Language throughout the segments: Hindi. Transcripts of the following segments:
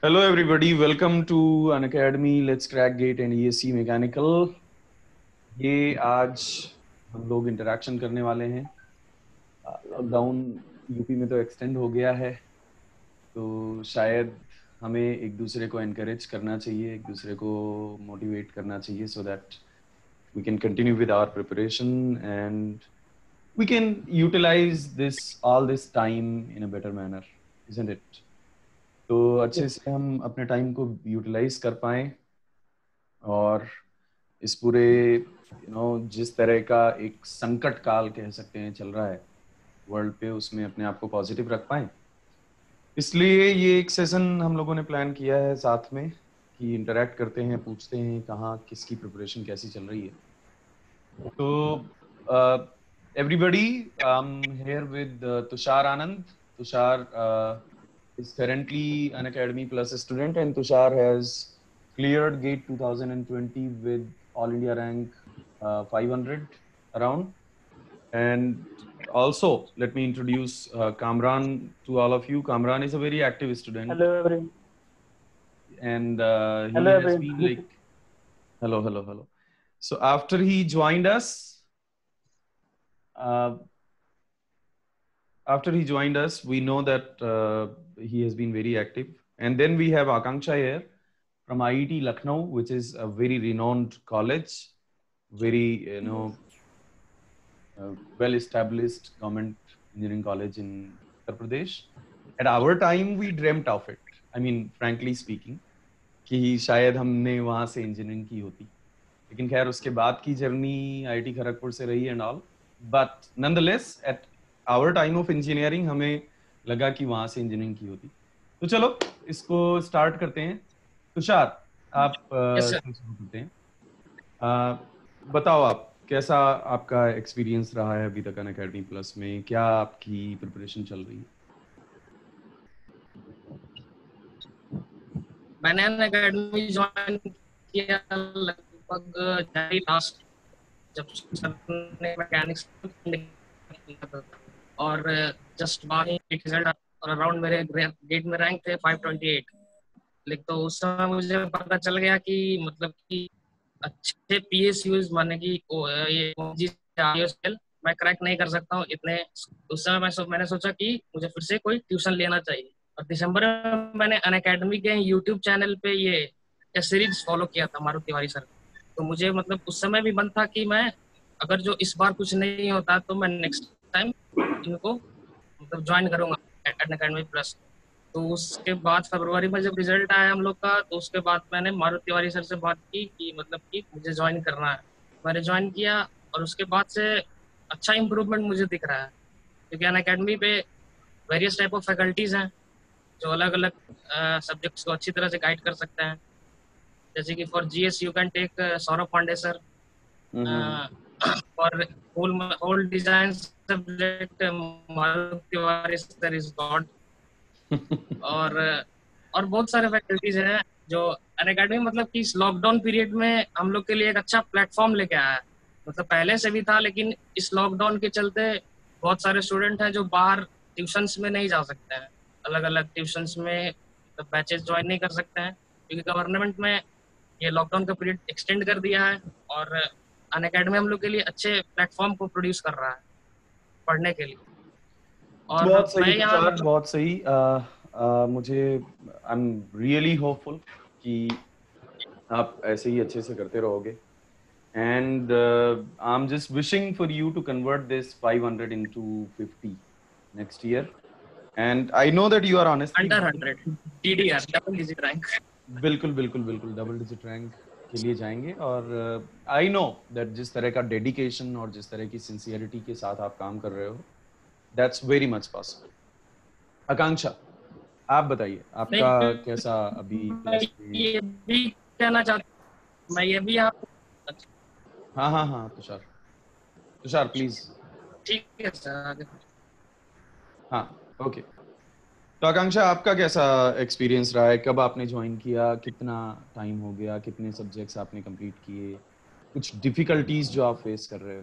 Hello everybody, welcome to an academy. Let's crack gate and ESC mechanical. ये आज हम लोग इंटरेक्शन करने वाले हैं. लॉकडाउन यूपी में तो एक्सटेंड हो गया है, तो शायद हमें एक दूसरे को एनकरेज करना चाहिए, एक दूसरे को मोटिवेट करना चाहिए, so that we can continue with our preparation and we can utilize all this time in a better manner, isn't it? तो अच्छे से हम अपने टाइम को यूटिलाइज कर पाएं और इस पूरे जिस तरह का एक संकट काल कह सकते हैं चल रहा है वर्ल्ड पे, उसमें अपने आप को पॉजिटिव रख पाएं. इसलिए ये एक सेशन हम लोगों ने प्लान किया है साथ में कि इंटरेक्ट करते हैं, पूछते हैं कहाँ किसकी प्रिपरेशन कैसी चल रही है. तो everybody, here with Tushar Anand. Tushar is currently an Academy Plus student, and Tushar has cleared GATE 2020 with All India rank 500 around. And also, let me introduce Kamran to all of you. Kamran is a very active student. Hello everyone. And he Hello has everyone. been like, hello. So after he joined us, we know that he has been very active. And then we have Akanksha here from IIT Lucknow, which is a very renowned college, very well-established government engineering college in Uttar Pradesh. At our time, we dreamt of it. I mean, frankly speaking, कि शायद हमने वहाँ से इंजीनियरिंग की होती, लेकिन खैर उसके बाद की जर्नी IIT खड़गपुर से रही and all. But nonetheless at our time of engineering हमें लगा कि वहाँ से इंजीनियरिंग की होती. तो चलो इसको स्टार्ट करते हैं. तुषार, आप शुरू करते हैं. बताओ आप कैसा आपका एक्सपीरियंस रहा है अभी तक अनअकैडमी प्लस में, क्या आपकी प्रिपरेशन चल रही है? मैंने अनअकैडमी ज्वाइन किया लगभग जनवरी लास्ट, जब सर ने मैकेनिक्स और जस्ट बाद रिजल्ट और अराउंड मेरे गेट में रैंक थे 528. लेकिन तो उस समय मुझे पता चल गया कि मतलब कि अच्छे PSUs माने कि ये मैं क्रैक नहीं कर सकता हूँ इतने. उस समय मैंने सोचा कि मुझे फिर से कोई ट्यूशन लेना चाहिए. और दिसंबर में मैंने अनअकैडमी के यूट्यूब चैनल पे ये सीरीज फॉलो किया था मारुति तिवारी सर. तो मुझे मतलब उस समय भी मन था कि मैं अगर जो इस बार कुछ नहीं होता तो मैं नेक्स्ट टाइम इनको मतलब ज्वाइन करूंगा अनअकैडमी प्लस. तो उसके बाद फरवरी में जब रिजल्ट आया हम लोग का, तो उसके बाद मैंने मारुति तिवारी सर से बात की कि मतलब कि मुझे ज्वाइन करना है. मैंने ज्वाइन किया और उसके बाद से अच्छा इम्प्रूवमेंट मुझे दिख रहा है, क्योंकि अनअकैडमी पे वेरियस टाइप ऑफ फैकल्टीज हैं जो अलग अलग सब्जेक्ट्स को अच्छी तरह से गाइड कर सकते हैं. जैसे कि for GS you can take Saurabh Pandey sir, for whole design subject Maruti Tiwari sir is god. और बहुत सारे फैकल्टीज हैं जो अनअकैडमी मतलब कि इस लॉकडाउन पीरियड में हम लोग के लिए एक अच्छा प्लेटफॉर्म लेके आया है. मतलब पहले से भी था, लेकिन इस लॉकडाउन के चलते बहुत सारे स्टूडेंट हैं जो बाहर ट्यूशंस में नहीं जा सकते हैं, अलग अलग ट्यूशंस में तो बैचेस ज्वाइन नहीं कर सकते हैं, क्योंकि गवर्नमेंट में ये लॉकडाउन का पीरियड एक्सटेंड कर दिया है. और अनअकैडमी हम लोग के लिए अच्छे प्लेटफॉर्म को प्रोड्यूस कर रहा है पढ़ने के लिए. और बहुत सही मैं यहाँ तुषार, बहुत सही. मुझे आई एम रियली होपफुल कि आप ऐसे ही अच्छे से करते रहोगे. And I'm just wishing for you to convert this 500 into 50 next year. And I know that you are honestly under 100 DDR double digit rank. बिल्कुल डबल डिजिट रैंक के लिए जाएंगे. और आई नो दैट जिस तरह का डेडिकेशन और जिस तरह की सिंसियरिटी के साथ आप काम कर रहे हो, दैट्स वेरी मच पॉसिबल. आकांक्षा, आप बताइए आपका कैसा अभी प्लस ये भी कहना चाहता हूँ, मैं ये भी आप. हाँ तुषार प्लीज. ठीक है सर. हाँ ओके. तो आकांक्षा, आपका कैसा एक्सपीरियंस रहा है? कब आपने ज्वाइन किया, कितना टाइम हो गया, कितने सब्जेक्ट्स आपने कंप्लीट किए, कुछ डिफिकल्टीज जो आप फेस कर रहे हो?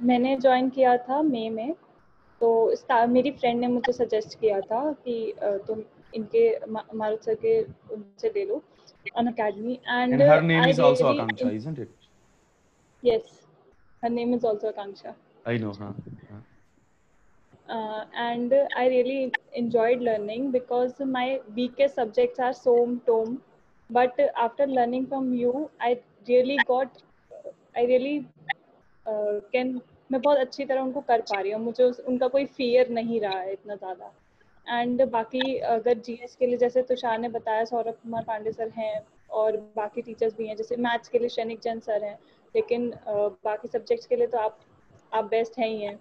मैंने ज्वाइन किया था मई में. तो मेरी फ्रेंड ने मुझे सजेस्ट किया था कि तुम इनके मारुत सर के उनसे ले लो Unacademy, And and her name I is also really Akanksha, isn't it? yes, her name is also Akanksha. I know, huh? And I really enjoyed learning because my weakest subjects are SOM, TOM. But after learning from you, I really can मैं बहुत अच्छी तरह उनको कर पा रही हूँ. मुझे उनका कोई फियर नहीं रहा है इतना ज़्यादा. एंड बाकी अगर जीएस के लिए जैसे तुषार ने बताया, सौरभ कुमार पांडे सर हैं और बाकी टीचर्स भी हैं. जैसे मैथ्स के लिए शैनिक जैन सर हैं, लेकिन बाकी सब्जेक्ट्स के लिए तो आप बेस्ट हैं ही हैं.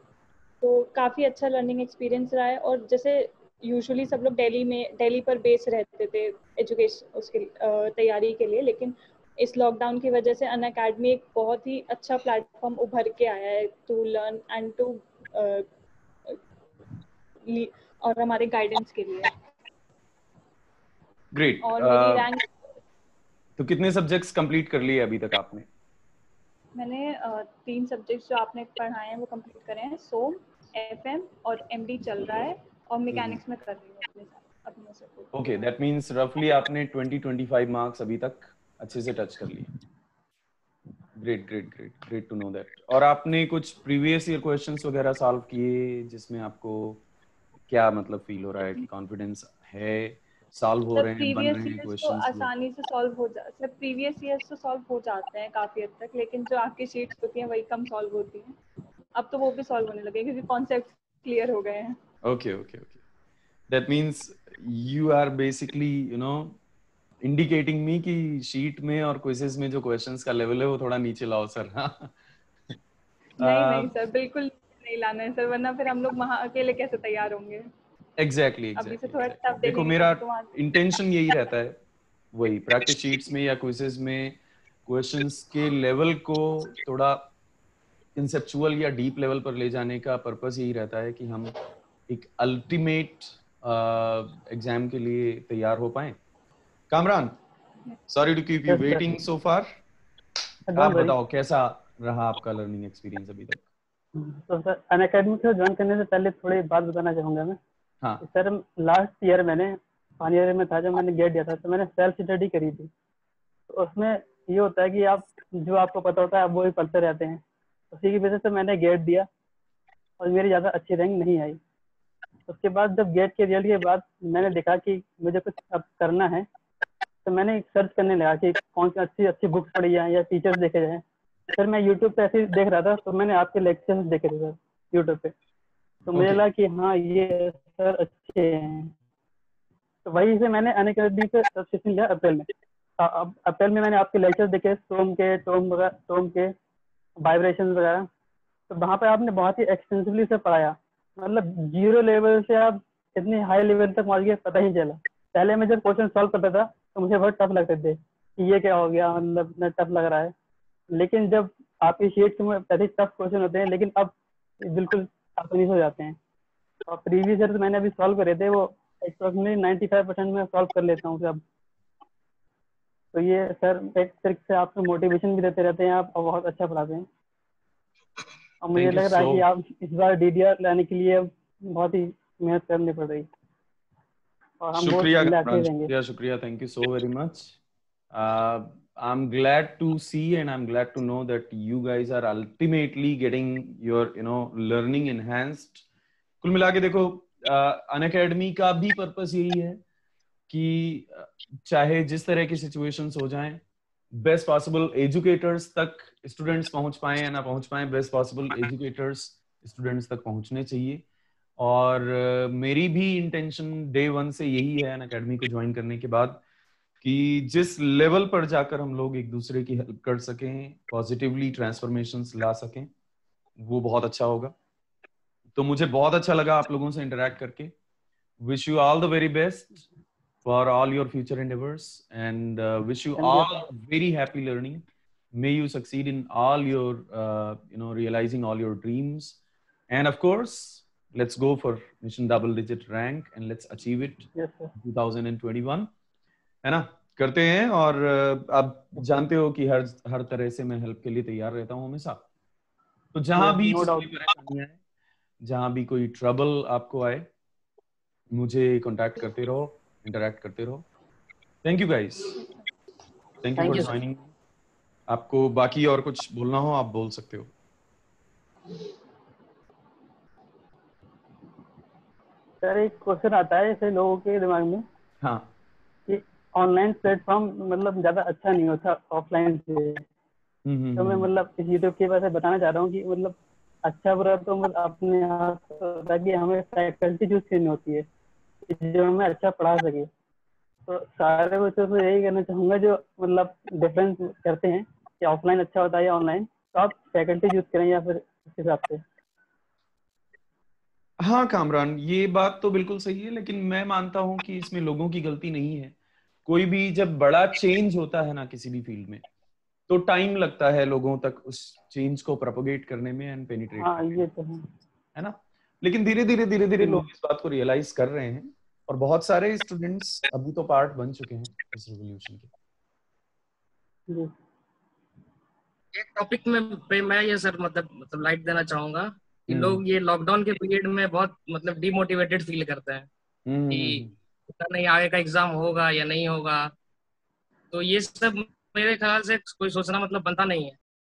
तो काफ़ी अच्छा लर्निंग एक्सपीरियंस रहा है. और जैसे यूजुअली सब लोग दिल्ली पर बेस रहते थे एजुकेशन उसके तैयारी के लिए, लेकिन इस लॉकडाउन की वजह से अनअकैडमी एक बहुत ही अच्छा प्लेटफॉर्म उभर के आया है टू लर्न एंड टू और हमारे गाइडेंस के लिए. ग्रेट. और मेरी रैंक तो कितने सब्जेक्ट्स कंप्लीट कर लिए अभी तक आपने? मैंने 3 सब्जेक्ट्स जो आपने पढ़ाए हैं वो कंप्लीट करे हैं. सोम, एफएम और एमडी चल रहा है और मैकेनिक्स में कर रही हूँ अपने से. ओके, दैट मींस रफली आपने 20-25 मार्क्स अभी तक अच्छे से टच कर लिए. Great to know that. और आपने कुछ प्रीवियस ईयर क्वेश्चंस वगैरह सॉल्व किए जिसमें आपको क्या मतलब फील हो रहा है कि कॉन्फिडेंस है, सॉल्व हो रहे हैं, बन रहे हैं क्वेश्चंस? आसानी से सॉल्व हो जाते हैं. प्रीवियस ईयर्स तो सॉल्व हो जाते हैं काफी हद तक, लेकिन जो आपकी शीट्स होती हैं वही कम सॉल्व होती हैं. अब तो वो भी सॉल्व होने लगे क्योंकि कॉन्सेप्ट क्लियर हो गए हैं. Okay. That means you are basically indicating me कि शीट में और क्विज़ेस में जो क्वेश्चंस का लेवल है वो थोड़ा नीचे लाओ सर. नहीं सर, बिल्कुल नहीं लाना है सर, वरना फिर हम लोग वहाँ अकेले कैसे तैयार होंगे. एग्जैक्टली. अभी से थोड़ा टफ दे देखो देंगे मेरा तो इंटेंशन यही रहता है, वही प्रैक्टिस शीट्स में या क्विज़ेस में क्वेश्चंस के लेवल को थोड़ा कंसेप्चुअल या डीप लेवल पर ले जाने का पर्पस यही रहता है कि हम एक अल्टीमेट एग्जाम के लिए तैयार हो पाए. Kamran, sorry to keep you waiting so far. आप बताओ कैसा रहा आपका लर्निंग एक्सपीरियंस अभी तक? तो सर अनअकैडमी को ज्वाइन करने से पहले थोड़ी बात बताना चाहूंगा मैं. हाँ सर, लास्ट ईयर मैंने फाइनल ईयर में था जब मैंने गेट दिया था, तो मैंने सेल्फ स्टडी करी थी. तो उसमें ये होता है कि आप जो आपको पता होता है आप वो ही पढ़ते रहते हैं. उसी की वजह से मैंने गेट दिया और मेरी ज़्यादा अच्छी रैंक नहीं आई. उसके बाद जब गेट के रिजल्ट के बाद मैंने देखा कि मुझे कुछ अब करना है, तो मैंने सर्च करने लगा कि कौन सी अच्छी बुक्स पढ़ी जाए या टीचर्स देखे जाए. सर मैं यूट्यूब पे ऐसे ही देख रहा था, तो मैंने आपके लेक्चर्स देखे थे सर यूट्यूब पे. तो मुझे लगा कि हाँ ये सर अच्छे हैं. तो वही से मैंने अनअकैडमी पे सब्सक्रिप्शन लिया अप्रैल में. अब अप्रैल में मैंने आपके लेक्चर्स देखे, टोम के वाइब्रेशन वगैरह. तो वहाँ पे आपने बहुत ही एक्सटेंसिवली से पढ़ाया. मतलब 0 लेवल से आप इतनी हाई लेवल तक पहुँच गए, पता ही चला. पहले मैं जब क्वेश्चन सॉल्व करता था तो मुझे बहुत टफ लगते थे कि ये क्या हो गया, मतलब इतना टफ लग रहा है. लेकिन जब आपकी शीट्स में अधिक टफ क्वेश्चन होते हैं, लेकिन अब बिल्कुल आसानी से हो जाते हैं. और प्रीवियस ईयर मैंने अभी सॉल्व करे थे, वो अप्रोक्सीमेटली 95% में सॉल्व कर लेता हूँ सब. तो ये सर एक तरीके से आपको मोटिवेशन भी देते रहते हैं आप, और बहुत अच्छा पढ़ाते हैं. और मुझे लग रहा है कि आप इस बार डीडीआर लाने के लिए बहुत ही मेहनत करनी पड़ रही. और हम शुक्रिया. Thank you so very much. I'm glad to see and I'm glad to know that you guys are ultimately getting your learning enhanced. कुल मिला के देखो अनअकैडमी का भी पर्पस यही है कि चाहे जिस तरह की सिचुएशंस हो जाएं, बेस्ट पॉसिबल एजुकेटर्स तक स्टूडेंट्स पहुंच पाए या ना पहुंच पाए, बेस्ट पॉसिबल एजुकेटर्स स्टूडेंट्स तक पहुंचने चाहिए. और मेरी भी इंटेंशन डे 1 से यही है अनअकैडमी को ज्वाइन करने के बाद कि जिस लेवल पर जाकर हम लोग एक दूसरे की हेल्प कर सकें, पॉजिटिवली ट्रांसफॉर्मेशंस ला सकें, वो बहुत अच्छा होगा. तो मुझे बहुत अच्छा लगा आप लोगों से इंटरेक्ट करके. Wish you all the very best for all your future endeavours and wish you all very happy learning. May you succeed in all your realizing all your dreams, and of course let's go for mission double digit rank and let's achieve it. Yes, sir. 2021 है ना, करते हैं. और आप जानते हो कि हर तरह से मैं हेल्प के लिए तैयार रहता हूँ हमेशा. तो जहां भी कोई परेशानी आए, जहां भी कोई ट्रबल आपको आए, मुझे कांटेक्ट करते रहो. इंटरेक्ट करते रहो। Thank you guys, thank you Thank for you, joining. आपको बाकी और कुछ बोलना हो आप बोल सकते हो। सर एक क्वेश्चन आता है ऐसे लोगों के दिमाग में हाँ कि ऑनलाइन प्लेटफॉर्म मतलब ज्यादा अच्छा नहीं होता ऑफलाइन से। तो मैं मतलब इस यूट्यूब की वजह से बताना चाह रहा हूँ कि मतलब अच्छा बुरा तो मतलब अपने हाथ होता है कि हमें फैकल्टी चूज करनी होती है कि जो हमें अच्छा पढ़ा सके। तो सारे बच्चों से यही कहना चाहूंगा जो मतलब डिफरेंस करते हैं कि ऑफलाइन अच्छा होता है या ऑनलाइन, तो आप फैकल्टी चूज करें या फिर इस हिसाब से। हाँ कामरान, ये बात तो बिल्कुल सही है, लेकिन मैं मानता हूं कि इसमें लोगों की गलती नहीं है। कोई भी जब बड़ा चेंज होता है ना किसी भी फील्ड में, तो टाइम लगता है लोगों तक उस चेंज को प्रोपोगेट करने में एंड पेनिट्रेट हाँ करने में, ये तो है ना। लेकिन धीरे धीरे है। लोग इस बात को रियलाइज कर रहे हैं, और बहुत सारे स्टूडेंट्स अभी तो पार्ट बन चुके हैं इस रिवॉल्यूशन के। जी एक टॉपिक में पे मैं ये सर मतलब लाइट देना चाहूंगा कि हम्म लोग ये लॉकडाउन के पीरियड में बहुत मतलब डिमोटिवेटेड फील करते हैं हम्म कि पता नहीं आगे का एग्जाम होगा या नहीं होगा। तो ये सब मेरे ख्याल से कोई सोचना मतलब बनता नहीं है।